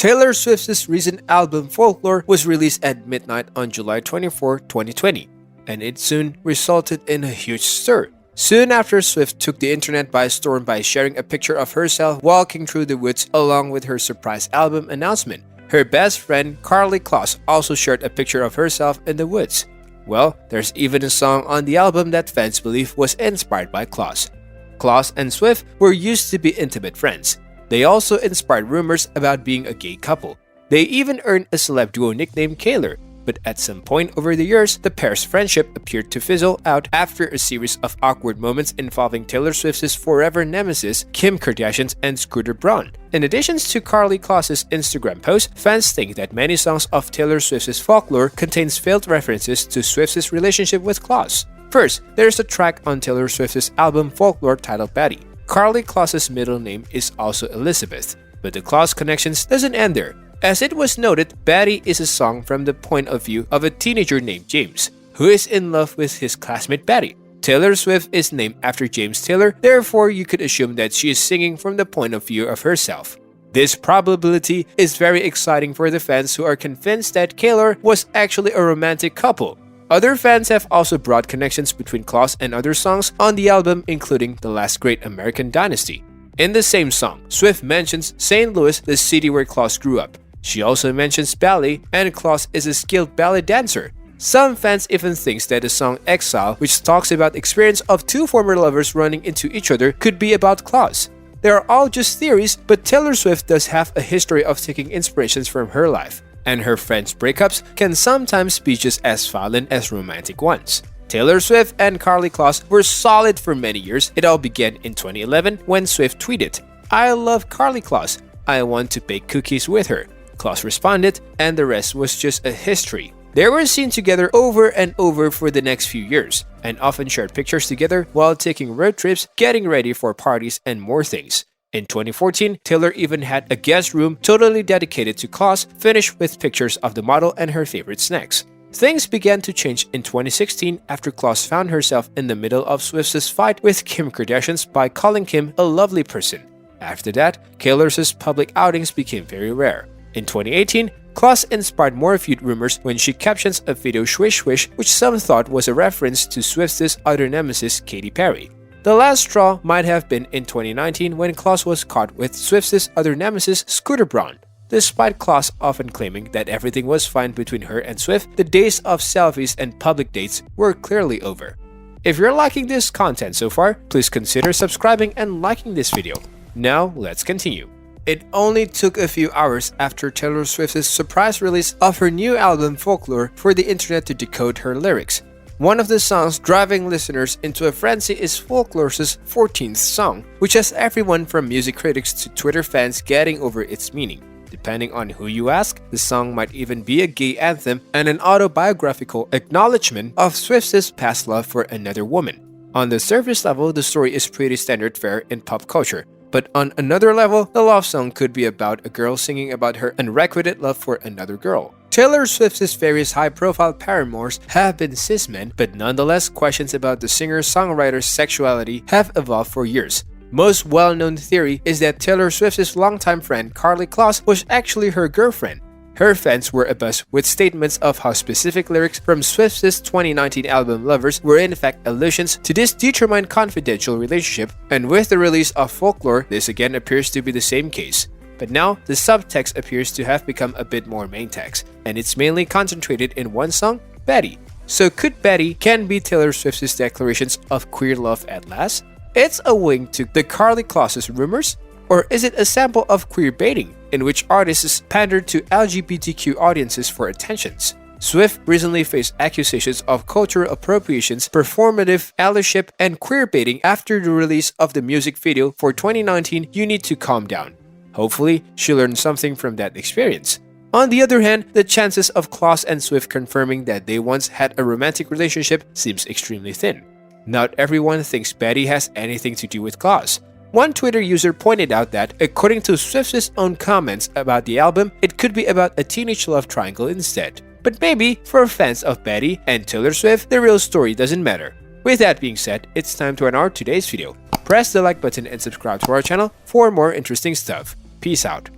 Taylor Swift's recent album Folklore was released at midnight on July 24, 2020, and it soon resulted in a huge stir. Soon after, Swift took the internet by storm by sharing a picture of herself walking through the woods along with her surprise album announcement. Her best friend Karlie Kloss also shared a picture of herself in the woods. Well, there's even a song on the album that fans believe was inspired by Kloss. Kloss and Swift were used to be intimate friends. They also inspired rumors about being a gay couple. They even earned a celeb duo nickname Kaylor, but at some point over the years, the pair's friendship appeared to fizzle out after a series of awkward moments involving Taylor Swift's forever nemesis, Kim Kardashian and Scooter Braun. In addition to Karlie Kloss's Instagram post, fans think that many songs of Taylor Swift's Folklore contains veiled references to Swift's relationship with Kloss. First, there's a track on Taylor Swift's album Folklore titled Betty. Karlie Kloss's middle name is also Elizabeth, but the Kloss connections doesn't end there. As it was noted, Betty is a song from the point of view of a teenager named James, who is in love with his classmate Betty. Taylor Swift is named after James Taylor, therefore you could assume that she is singing from the point of view of herself. This probability is very exciting for the fans who are convinced that Kaylor was actually a romantic couple. Other fans have also brought connections between Kloss and other songs on the album, including The Last Great American Dynasty. In the same song, Swift mentions St. Louis, the city where Kloss grew up. She also mentions ballet, and Kloss is a skilled ballet dancer. Some fans even think that the song Exile, which talks about the experience of two former lovers running into each other, could be about Kloss. They are all just theories, but Taylor Swift does have a history of taking inspirations from her life, and her friends' breakups can sometimes be just as violent as romantic ones. Taylor Swift and Karlie Kloss were solid for many years. It all began in 2011 when Swift tweeted, "I love Karlie Kloss. I want to bake cookies with her." Kloss responded, and the rest was just a history. They were seen together over and over for the next few years, and often shared pictures together while taking road trips, getting ready for parties, and more things. In 2014, Taylor even had a guest room totally dedicated to Kloss, finished with pictures of the model and her favorite snacks. Things began to change in 2016 after Kloss found herself in the middle of Swift's fight with Kim Kardashian by calling Kim a lovely person. After that, Kaylor's public outings became very rare. In 2018, Kloss inspired more feud rumors when she captions a video Swish Swish, which some thought was a reference to Swift's other nemesis, Katy Perry. The last straw might have been in 2019 when Kloss was caught with Swift's other nemesis, Scooter Braun. Despite Kloss often claiming that everything was fine between her and Swift, the days of selfies and public dates were clearly over. If you're liking this content so far, please consider subscribing and liking this video. Now, let's continue. It only took a few hours after Taylor Swift's surprise release of her new album Folklore for the internet to decode her lyrics. One of the songs driving listeners into a frenzy is Folklore's 14th song, which has everyone from music critics to Twitter fans getting over its meaning. Depending on who you ask, the song might even be a gay anthem and an autobiographical acknowledgement of Swift's past love for another woman. On the surface level, the story is pretty standard fare in pop culture. But on another level, the love song could be about a girl singing about her unrequited love for another girl. Taylor Swift's various high-profile paramours have been cis men, but nonetheless, questions about the singer-songwriter's sexuality have evolved for years. Most well-known theory is that Taylor Swift's longtime friend Karlie Kloss was actually her girlfriend. Her fans were abuzz with statements of how specific lyrics from Swift's 2019 album Lovers were in fact allusions to this determined confidential relationship, and with the release of Folklore, this again appears to be the same case. But now, the subtext appears to have become a bit more main text, and it's mainly concentrated in one song, Betty. So could Betty can be Taylor Swift's declarations of queer love at last? It's a wink to the Karlie Kloss's rumors? Or is it a sample of queer baiting, in which artists pander to LGBTQ audiences for attentions? Swift recently faced accusations of cultural appropriations, performative allyship, and queerbaiting after the release of the music video for 2019 You Need to Calm Down. Hopefully, she learned something from that experience. On the other hand, the chances of Kloss and Swift confirming that they once had a romantic relationship seems extremely thin. Not everyone thinks Betty has anything to do with Kloss. One Twitter user pointed out that, according to Swift's own comments about the album, it could be about a teenage love triangle instead. But maybe, for fans of Betty and Taylor Swift, the real story doesn't matter. With that being said, it's time to end our today's video. Press the like button and subscribe to our channel for more interesting stuff. Peace out.